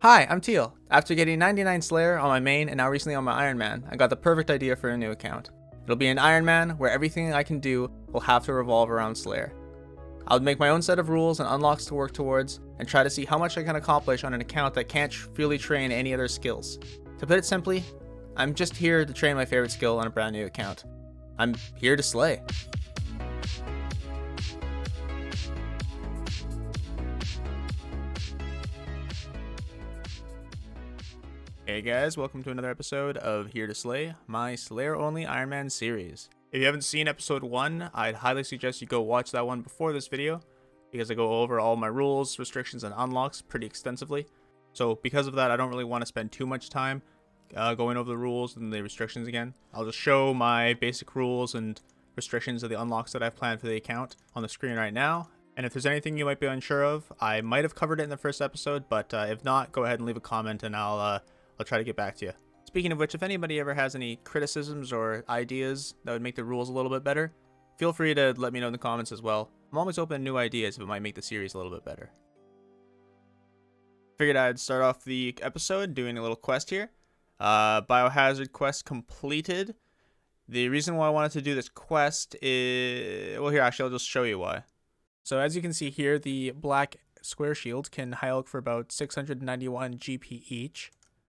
Hi, I'm Teal. After getting 99 Slayer on my main and now recently on my Ironman, I got the perfect idea for a new account. It'll be an Ironman where everything I can do will have to revolve around Slayer. I'll make my own set of rules and unlocks to work towards, and try to see how much I can accomplish on an account that can't really train any other skills. To put it simply, I'm just here to train my favorite skill on a brand new account. I'm here to slay. Hey guys, welcome to another episode of Here to Slay, my Slayer Only Ironman series. If you haven't seen episode 1, I'd highly suggest you go watch that one before this video, because I go over all my rules, restrictions, and unlocks pretty extensively. So because of that, I don't really want to spend too much time going over the rules and the restrictions again. I'll just show my basic rules and restrictions of the unlocks that I've planned for the account on the screen right now. And if there's anything you might be unsure of, I might have covered it in the first episode, but if not, go ahead and leave a comment and I'll try to get back to you. Speaking of which, if anybody ever has any criticisms or ideas that would make the rules a little bit better, feel free to let me know in the comments as well. I'm always open to new ideas if it might make the series a little bit better. Figured I'd start off the episode doing a little quest here. Biohazard quest completed. The reason why I wanted to do this quest is... well, here, actually, I'll just show you why. So as you can see here, the black square shield can high elk for about 691 GP each.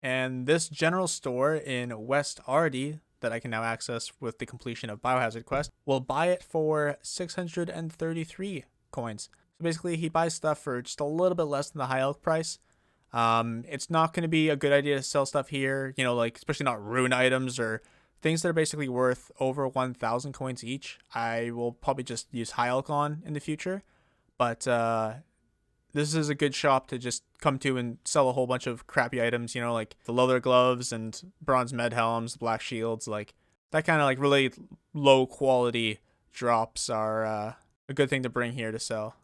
And this general store in West Ardy that I can now access with the completion of Biohazard Quest will buy it for 633 coins. So basically he buys stuff for just a little bit less than the high elk price. It's not going to be a good idea to sell stuff here, like especially not rune items or things that are basically worth over 1,000 coins each. I will probably just use high elk on in the future, but this is a good shop to just come to and sell a whole bunch of crappy items, like the leather gloves and bronze med helms, black shields, like that kind of like really low quality drops are a good thing to bring here to sell.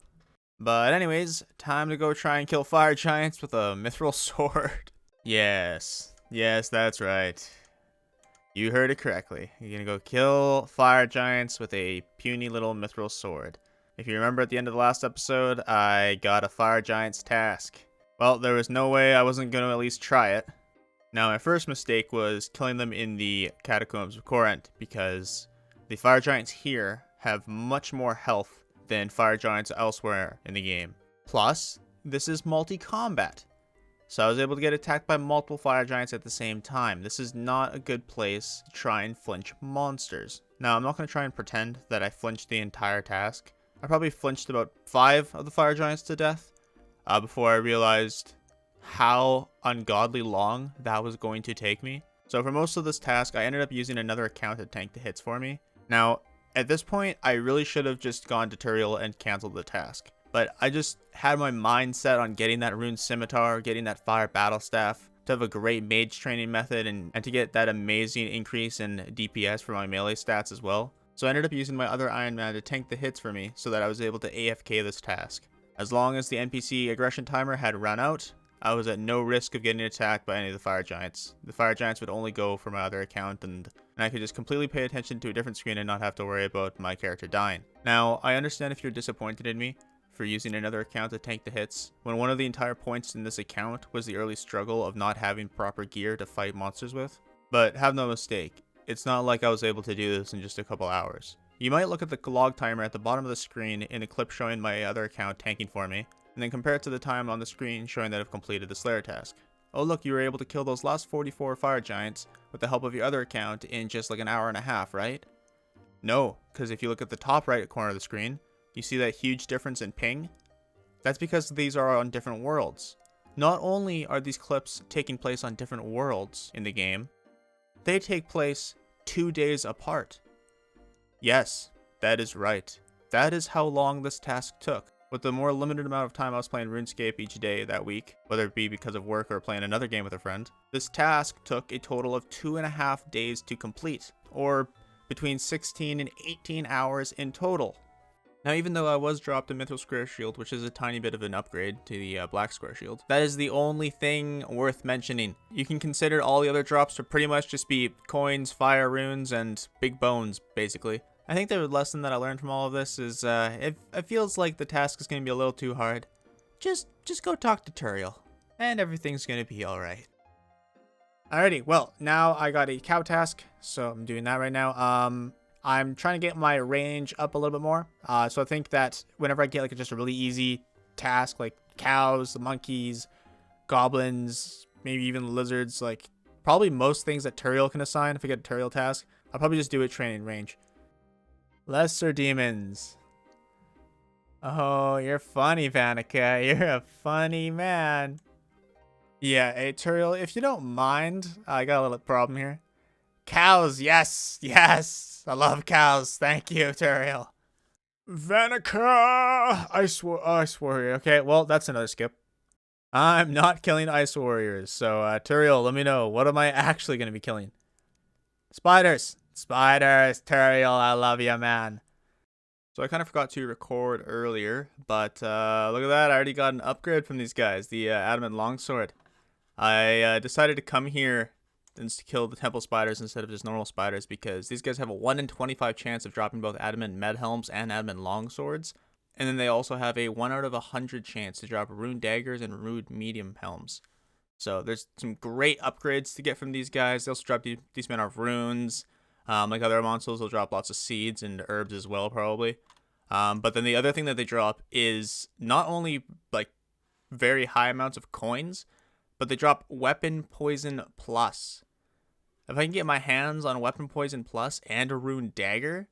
But anyways, time to go try and kill fire giants with a mithril sword. Yes, that's right. You heard it correctly. You're gonna go kill fire giants with a puny little mithril sword. If you remember at the end of the last episode, I got a fire giant's task. Well, there was no way I wasn't going to at least try it. Now, my first mistake was killing them in the catacombs of Corinth, because the fire giants here have much more health than fire giants elsewhere in the game. Plus, this is multi-combat. So I was able to get attacked by multiple fire giants at the same time. This is not a good place to try and flinch monsters. Now, I'm not going to try and pretend that I flinched the entire task. I probably flinched about 5 of the fire giants to death before I realized how ungodly long that was going to take me. So for most of this task, I ended up using another account to tank the hits for me. Now, at this point, I really should have just gone tutorial and canceled the task. But I just had my mind set on getting that rune scimitar, getting that fire battle staff, to have a great mage training method, and to get that amazing increase in DPS for my melee stats as well. So I ended up using my other Ironman to tank the hits for me so that I was able to AFK this task. As long as the NPC aggression timer had run out, I was at no risk of getting attacked by any of the fire giants. The fire giants would only go for my other account, and I could just completely pay attention to a different screen and not have to worry about my character dying. Now, I understand if you're disappointed in me for using another account to tank the hits, when one of the entire points in this account was the early struggle of not having proper gear to fight monsters with. But have no mistake, it's not like I was able to do this in just a couple hours. You might look at the log timer at the bottom of the screen in a clip showing my other account tanking for me, and then compare it to the time on the screen showing that I've completed the Slayer task. Oh look, you were able to kill those last 44 fire giants with the help of your other account in just like an hour and a half, right? No, because if you look at the top right corner of the screen, you see that huge difference in ping? That's because these are on different worlds. Not only are these clips taking place on different worlds in the game, they take place 2 days apart. Yes, that is right. That is how long this task took. With the more limited amount of time I was playing Runescape each day that week, whether it be because of work or playing another game with a friend, this task took a total of 2.5 days to complete, or between 16 and 18 hours in total. Now, even though I was dropped a mithril square shield, which is a tiny bit of an upgrade to the black square shield, that is the only thing worth mentioning. You can consider all the other drops to pretty much just be coins, fire runes, and big bones, basically. I think the lesson that I learned from all of this is it feels like the task is going to be a little too hard. Just go talk to Turiel. and everything's gonna be alright. Alrighty, well, now I got a cow task, so I'm doing that right now. I'm trying to get my range up a little bit more. So I think that whenever I get like just a really easy task, like cows, the monkeys, goblins, maybe even lizards, like probably most things that Turiel can assign if I get a Turiel task, I'll probably just do it training range. Lesser demons. Oh, you're funny, Vanica. You're a funny man. Yeah, hey, Turiel, if you don't mind, I got a little problem here. Cows, yes, yes. I love cows. Thank you, Turiel. Vanica! Ice Warrior. Okay, well, that's another skip. I'm not killing Ice Warriors. So, Turiel, let me know. What am I actually going to be killing? Spiders. Spiders, Turiel. I love you, man. So I kind of forgot to record earlier, but look at that. I already got an upgrade from these guys, the Adamant Longsword. I decided to come here and to kill the temple spiders instead of just normal spiders because these guys have a 1 in 25 chance of dropping both Adamant Med Helms and Adamant Longswords. And then they also have a 1 out of 100 chance to drop Rune Daggers and Rune Medium Helms. So there's some great upgrades to get from these guys. They also drop these men of runes. Like other monsters, they'll drop lots of seeds and herbs as well, probably. But then the other thing that they drop is not only like very high amounts of coins, but they drop Weapon Poison Plus. If I can get my hands on Weapon Poison Plus and a Rune Dagger,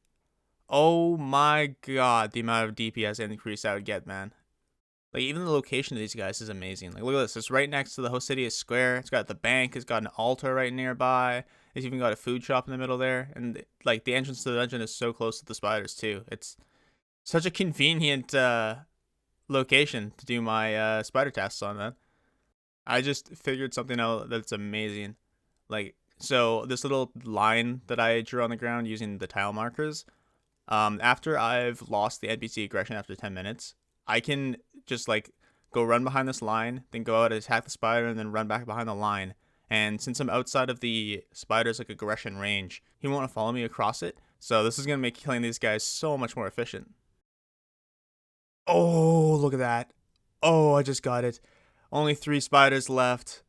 oh my god, the amount of DPS increase I would get, man. Like, even the location of these guys is amazing. Like, look at this. It's right next to the Hosidius Square. It's got the bank. It's got an altar right nearby. It's even got a food shop in the middle there. And, like, the entrance to the dungeon is so close to the spiders, too. It's such a convenient location to do my spider tasks on, man. I just figured something out that's amazing. Like, so this little line that I drew on the ground using the tile markers, after I've lost the NPC aggression after 10 minutes, I can just like go run behind this line, then go out and attack the spider, and then run back behind the line. And since I'm outside of the spider's like aggression range, he won't want to follow me across it. So this is gonna make killing these guys so much more efficient. Oh, look at that. Oh, I just got it. Only 3 spiders left.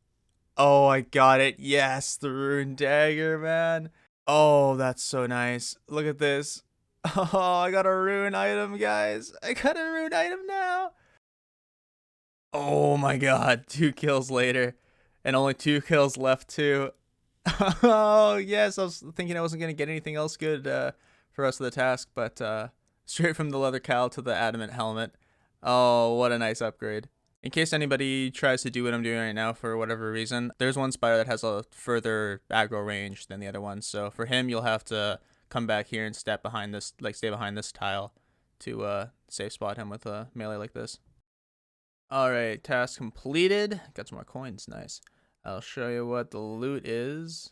Oh, I got it. Yes, the Rune Dagger, man. Oh, that's so nice. Look at this. Oh, I got a rune item, guys. I got a rune item now. Oh my god, 2 kills later. And only 2 kills left, too. Oh, yes, I was thinking I wasn't going to get anything else good for the rest of the task, but straight from the leather cowl to the adamant helmet. Oh, what a nice upgrade. In case anybody tries to do what I'm doing right now for whatever reason, there's one spider that has a further aggro range than the other one. So for him, you'll have to come back here and step behind this, like stay behind this tile to safe spot him with a melee like this. Alright, task completed. Got some more coins, nice. I'll show you what the loot is.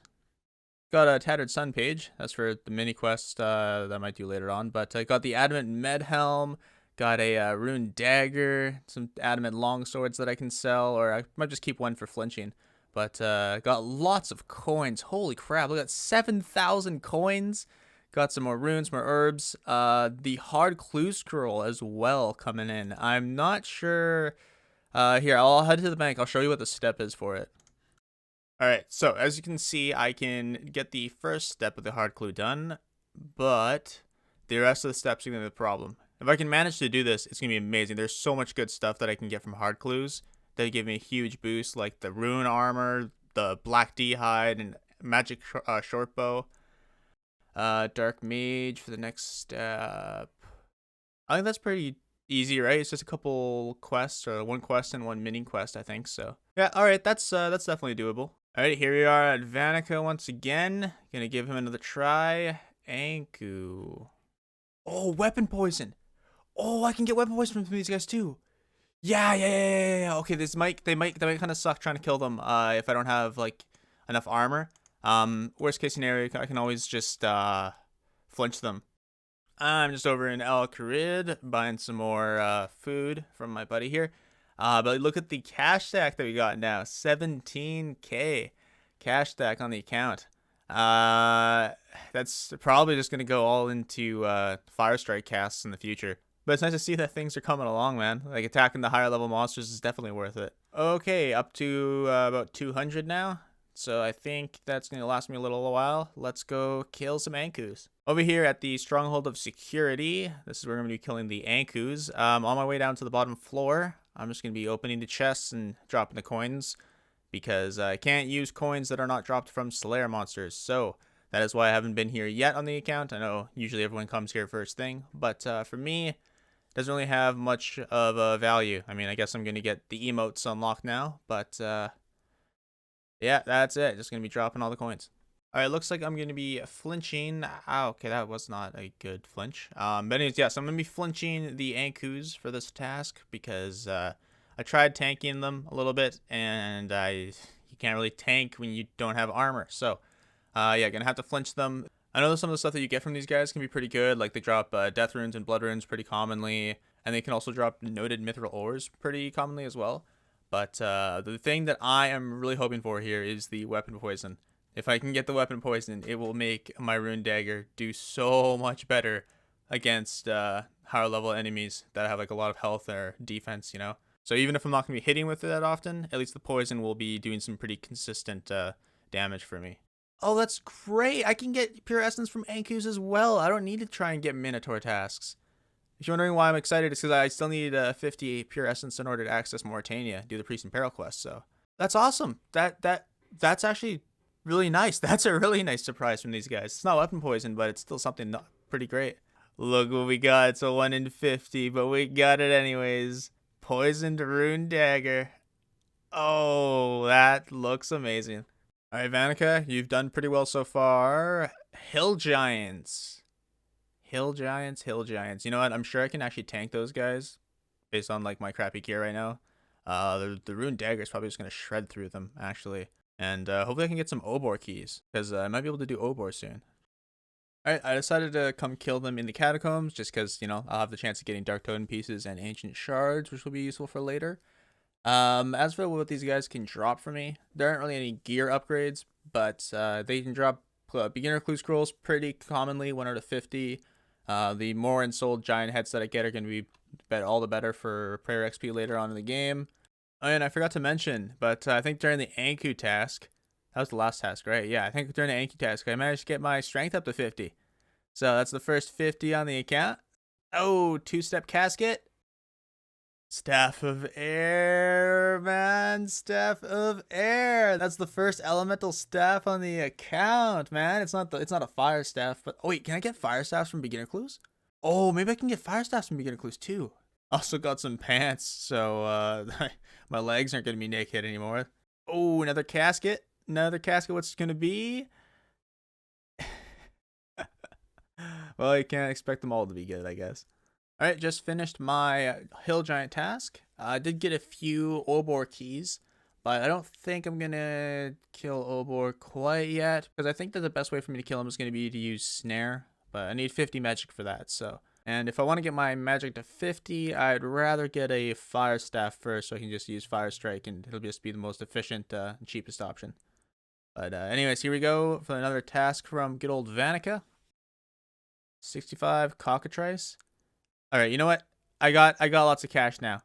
Got a Tattered Sun page. That's for the mini quest that I might do later on. But I got the Adamant Med Helm. Got a Rune Dagger. Some Adamant Longswords that I can sell. Or I might just keep one for flinching. But got lots of coins. Holy crap. Look at 7,000 coins. Got some more runes, more herbs. The Hard Clue Scroll as well coming in. I'm not sure. Here, I'll head to the bank. I'll show you what the step is for it. Alright, so as you can see, I can get the first step of the hard clue done, but the rest of the steps are going to be the problem. If I can manage to do this, it's going to be amazing. There's so much good stuff that I can get from hard clues that give me a huge boost, like the rune armor, the black D-hide, and magic short bow. Dark mage for the next step. I think that's pretty easy, right? It's just a couple quests, or 1 quest and 1 mini quest, I think. So yeah, all right, that's definitely doable. All right, here we are at Vanica once again. Gonna give him another try. Anku. Oh, weapon poison. Oh, I can get weapon poison from these guys too. Yeah. Okay, they might kind of suck trying to kill them if I don't have like enough armor. Worst case scenario, I can always just flinch them. I'm just over in Al Kharid buying some more food from my buddy here. But look at the cash stack that we got now. 17k cash stack on the account. That's probably just going to go all into Fire Strike casts in the future. But it's nice to see that things are coming along, man. Like, attacking the higher level monsters is definitely worth it. Okay, up to about 200 now. So I think that's going to last me a little while. Let's go kill some Ankus. Over here at the Stronghold of Security, this is where I'm going to be killing the Ankus. On my way down to the bottom floor, I'm just going to be opening the chests and dropping the coins, because I can't use coins that are not dropped from Slayer monsters. So that is why I haven't been here yet on the account. I know usually everyone comes here first thing, but for me, it doesn't really have much of a value. I mean, I guess I'm going to get the emotes unlocked now, but yeah, that's it. Just going to be dropping all the coins. All right, looks like I'm going to be flinching. Oh, okay, that was not a good flinch. But anyways, yes, I'm going to be flinching the Ankus for this task, because I tried tanking them a little bit, and you can't really tank when you don't have armor. So, yeah, going to have to flinch them. I know some of the stuff that you get from these guys can be pretty good. Like, they drop death runes and blood runes pretty commonly, and they can also drop noted mithril ores pretty commonly as well. But the thing that I am really hoping for here is the weapon poison. If I can get the weapon poison, it will make my rune dagger do so much better against higher level enemies that have like a lot of health or defense, you know? So even if I'm not going to be hitting with it that often, at least the poison will be doing some pretty consistent damage for me. Oh, that's great. I can get pure essence from Ankus as well. I don't need to try and get Minotaur tasks. If you're wondering why I'm excited, it's because I still need 50 pure essence in order to access Mauritania, do the Priest and Peril quest. So that's awesome. That's actually really nice. That's a really nice surprise from these guys. It's not weapon poison, but it's still something pretty great. Look what we got. It's a 1 in 50, but we got it anyways. Poisoned rune dagger. Oh, that looks amazing. All right, Vanica, you've done pretty well so far. Hill Giants. Hill Giants. You know what? I'm sure I can actually tank those guys based on like my crappy gear right now. The rune dagger is probably just going to shred through them, actually. And hopefully I can get some Obor keys, because I might be able to do Obor soon. Alright, I decided to come kill them in the catacombs, just because, you know, I'll have the chance of getting Dark Totem pieces and Ancient Shards, which will be useful for later. As for what these guys can drop for me, there aren't really any gear upgrades, but they can drop beginner clue scrolls pretty commonly, 1 out of 50. The more ensouled giant heads that I get are going to be all the better for prayer XP later on in the game. Oh, and I forgot to mention, but I think during the Anku task, that was the last task, right? Yeah, I think during the Anku task, I managed to get my strength up to 50. So that's the first 50 on the account. Oh, 2-step casket. Staff of Air, man. Staff of Air. That's the first elemental staff on the account, man. It's not a fire staff, but oh wait, can I get fire staffs from beginner clues? Oh, maybe I can get fire staffs from beginner clues too. Also got some pants, so my legs aren't gonna be naked anymore. Oh, another casket. Another casket. What's it gonna be? Well, you can't expect them all to be good, I guess. Alright, just finished my hill giant task. I did get a few Obor keys, but I don't think I'm gonna kill Obor quite yet, because I think that the best way for me to kill him is gonna be to use snare, but I need 50 magic for that, so. And if I want to get my magic to 50, I'd rather get a fire staff first, so I can just use fire strike, and it'll just be the most efficient and cheapest option. But anyways, here we go for another task from good old Vanica. 65 cockatrice. All right, you know what? I got lots of cash now.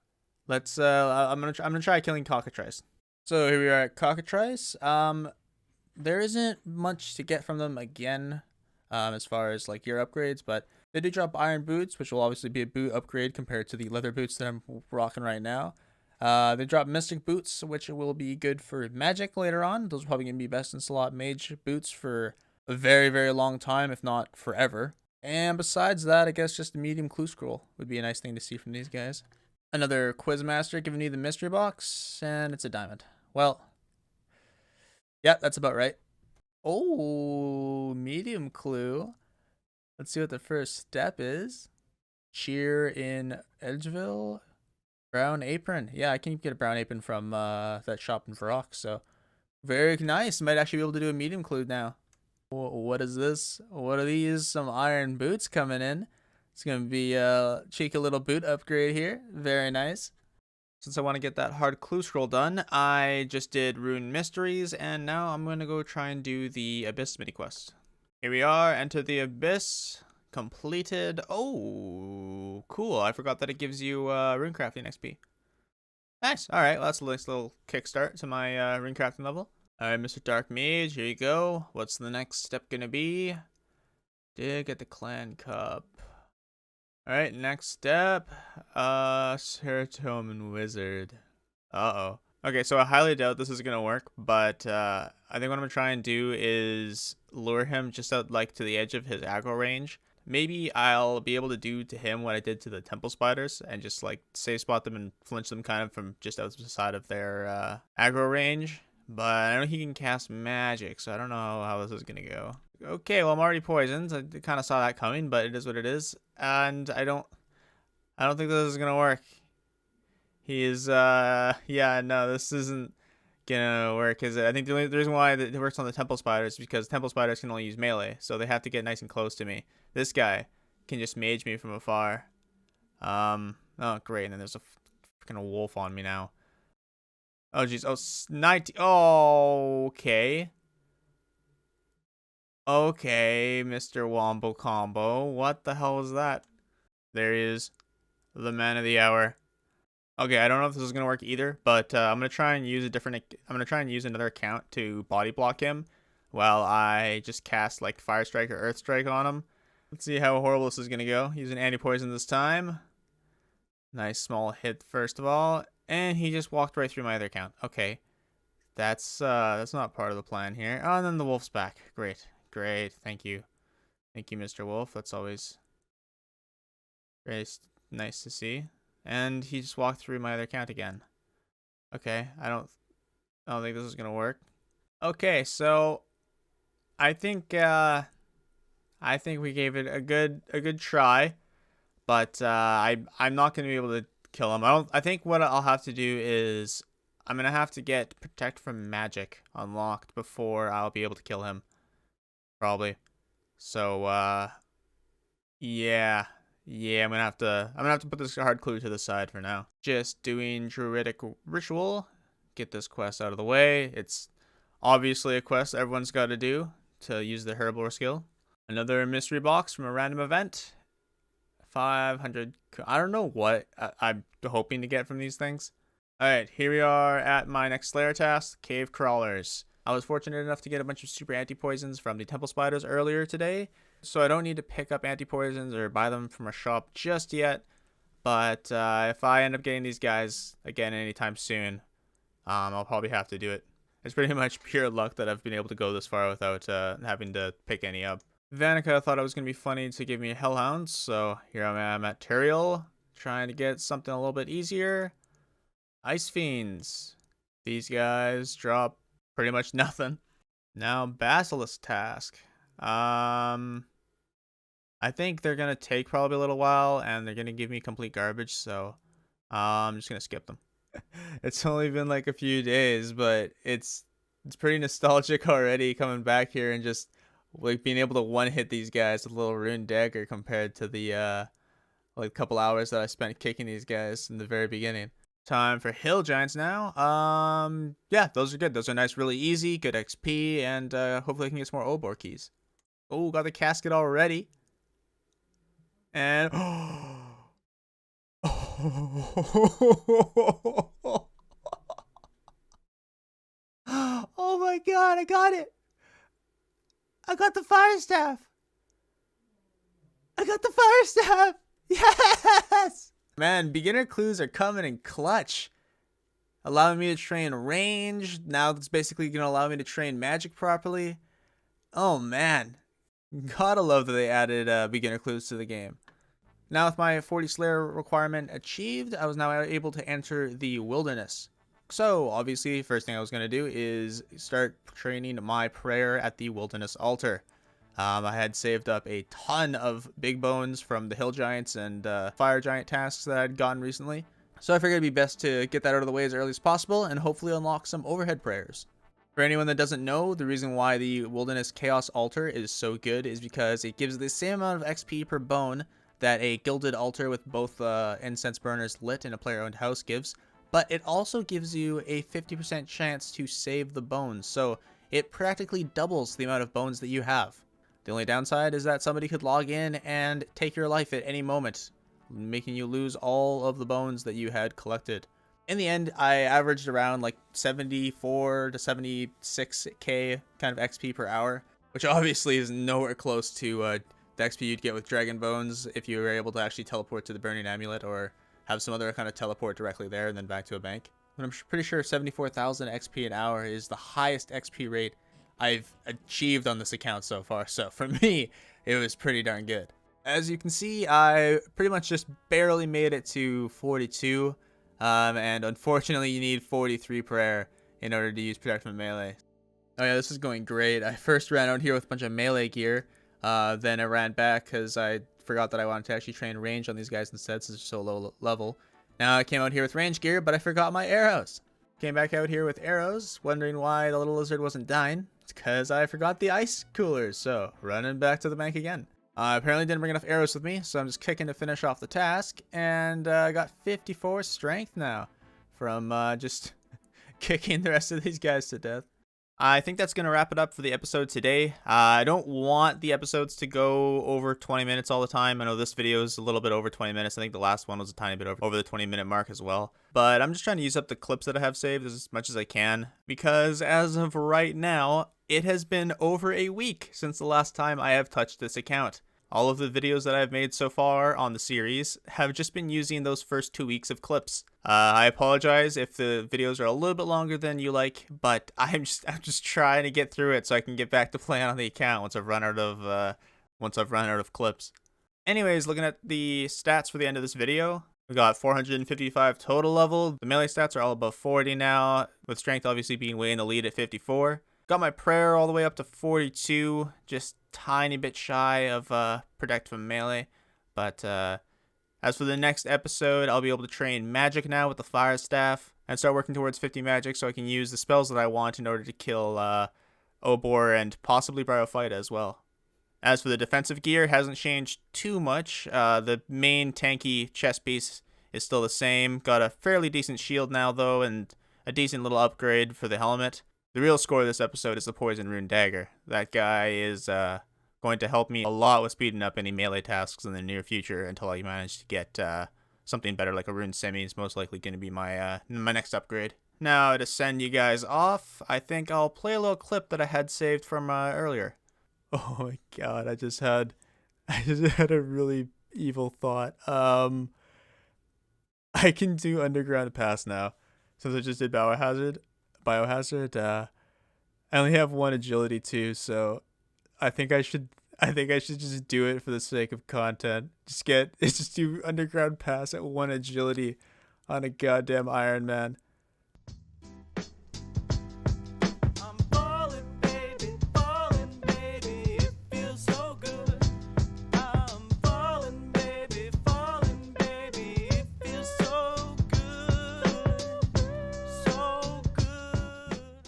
Let's I'm gonna try killing cockatrice. So here we are at cockatrice. There isn't much to get from them again, as far as like gear upgrades, but they do drop iron boots, which will obviously be a boot upgrade compared to the leather boots that I'm rocking right now. They drop mystic boots, which will be good for magic later on. Those are probably gonna be best in slot mage boots for a very, very long time, if not forever. And besides that, I guess just a medium clue scroll would be a nice thing to see from these guys. Another Quizmaster giving you the mystery box, and it's a diamond. Well, yeah, that's about right. Oh, medium clue. Let's see what the first step is. Cheer in Edgeville. Brown apron. Yeah, I can get a brown apron from that shop in Varrock, so very nice. Might actually be able to do a medium clue now. What is this? What are these? Some iron boots coming in. It's going to be a cheeky little boot upgrade here. Very nice. Since I want to get that hard clue scroll done, I just did Rune Mysteries, and now I'm going to go try and do the Abyss mini quest. Here we are. Enter the Abyss. Completed. Oh, cool. I forgot that it gives you rune crafting XP. Nice. All right, well, that's a nice little kickstart to my rune crafting level. All right, Mr. Dark Mage, here you go. What's the next step gonna be? Dig at the clan cup. All right, next step. Serotonin wizard. Uh-oh. Okay, so I highly doubt this is gonna work, but I think what I'm gonna try and do is lure him just out like to the edge of his aggro range. Maybe I'll be able to do to him what I did to the temple spiders and just like safe spot them and flinch them kind of from just outside of their aggro range. But I know he can cast magic, so I don't know how this is gonna go. Okay, well I'm already poisoned. I kind of saw that coming, but it is what it is, and I don't think this is gonna work. He is yeah, no, this isn't gonna work, is it? I think the reason why it works on the temple spiders is because temple spiders can only use melee, so they have to get nice and close to me. This guy can just mage me from afar. Oh great, and then there's a freaking wolf on me now. Oh jeez, oh 90. Oh, okay. Okay, Mr. Wombo Combo. What the hell is that? There he is. The man of the hour. Okay, I don't know if this is gonna work either, but I'm gonna try and use another account to body block him, while I just cast like Fire Strike or Earth Strike on him. Let's see how horrible this is gonna go. Using anti-poison this time. Nice small hit first of all, and he just walked right through my other account. Okay, that's not part of the plan here. Oh, and then the wolf's back. Great, great. Thank you, Mr. Wolf. That's always very nice to see. And he just walked through my other account again. Okay, I don't think this is gonna work. Okay, so I think we gave it a good try, but I'm not gonna be able to kill him. I think what I'll have to do is I'm gonna have to get Protect from Magic unlocked before I'll be able to kill him, probably. So yeah. Yeah, I'm gonna have to put this hard clue to the side for now. Just doing druidic ritual. Get this quest out of the way. It's obviously a quest everyone's got to do to use the herbal skill. Another mystery box from a random event. 500. I don't know what I'm hoping to get from these things. All right, here we are at my next Slayer task, Cave Crawlers. I was fortunate enough to get a bunch of super anti-poisons from the temple spiders earlier today, so I don't need to pick up anti-poisons or buy them from a shop just yet. But if I end up getting these guys again anytime soon, I'll probably have to do it. It's pretty much pure luck that I've been able to go this far without having to pick any up. Vanica thought it was going to be funny to give me Hellhounds, so here I am at Teriel, trying to get something a little bit easier. Ice Fiends. These guys drop pretty much nothing. Now Basilisk task. I think they're gonna take probably a little while, and they're gonna give me complete garbage, so I'm just gonna skip them. It's only been like a few days, but it's pretty nostalgic already coming back here and just like being able to one hit these guys with a little rune dagger compared to the like couple hours that I spent kicking these guys in the very beginning. Time for hill giants now. Yeah, those are good. Those are nice, really easy, good XP, and hopefully I can get some more Obor keys. Oh, got the casket already. And oh my god, I got it. I got the fire staff. I got the fire staff. Yes. Man, beginner clues are coming in clutch. Allowing me to train range. Now that's basically going to allow me to train magic properly. Oh man. Gotta love that they added beginner clues to the game. Now with my 40 Slayer requirement achieved, I was now able to enter the wilderness. So obviously, first thing I was going to do is start training my prayer at the wilderness altar. I had saved up a ton of big bones from the hill giants and fire giant tasks that I'd gotten recently. So I figured it'd be best to get that out of the way as early as possible and hopefully unlock some overhead prayers. For anyone that doesn't know, the reason why the Wilderness Chaos Altar is so good is because it gives the same amount of XP per bone that a gilded altar with both incense burners lit in a player-owned house gives, but it also gives you a 50% chance to save the bones, so it practically doubles the amount of bones that you have. The only downside is that somebody could log in and take your life at any moment, making you lose all of the bones that you had collected. In the end, I averaged around like 74 to 76k kind of XP per hour, which obviously is nowhere close to the XP you'd get with Dragon Bones if you were able to actually teleport to the Burning Amulet or have some other kind of teleport directly there and then back to a bank. But I'm pretty sure 74,000 XP an hour is the highest XP rate I've achieved on this account so far. So for me, it was pretty darn good. As you can see, I pretty much just barely made it to 42. And unfortunately, you need 43 prayer in order to use Protect from Melee. Oh yeah, this is going great. I first ran out here with a bunch of melee gear. Then I ran back because I forgot that I wanted to actually train range on these guys instead since they're so low level. Now I came out here with range gear, but I forgot my arrows. Came back out here with arrows, wondering why the little lizard wasn't dying. It's because I forgot the ice coolers, so running back to the bank again. I apparently didn't bring enough arrows with me, so I'm just kicking to finish off the task, and I got 54 strength now from just kicking the rest of these guys to death. I think that's going to wrap it up for the episode today. I don't want the episodes to go over 20 minutes all the time. I know this video is a little bit over 20 minutes. I think the last one was a tiny bit over the 20-minute mark as well. But I'm just trying to use up the clips that I have saved as much as I can, because as of right now, it has been over a week since the last time I have touched this account. All of the videos that I've made so far on the series have just been using those first 2 weeks of clips. I apologize if the videos are a little bit longer than you like, but I'm just trying to get through it so I can get back to playing on the account once I've run out of clips. Anyways, looking at the stats for the end of this video, we got 455 total level. The melee stats are all above 40 now, with strength obviously being way in the lead at 54. Got my prayer all the way up to 42, just tiny bit shy of protect from melee. But as for the next episode, I'll be able to train magic now with the fire staff and start working towards 50 magic so I can use the spells that I want in order to kill Obor and possibly Bryophyta as well. As for the defensive gear, it hasn't changed too much. The main tanky chest piece is still the same. Got a fairly decent shield now though, and a decent little upgrade for the helmet. The real score of this episode is the Poison Rune Dagger. That guy is going to help me a lot with speeding up any melee tasks in the near future until I manage to get something better like a Rune Semi is most likely going to be my next upgrade. Now to send you guys off, I think I'll play a little clip that I had saved from earlier. Oh my god, I just had a really evil thought. I can do Underground Pass now since I just did Biohazard. I only have 1 agility too, so I think I should just do it for the sake of content. Just do Underground Pass at 1 agility on a goddamn Ironman.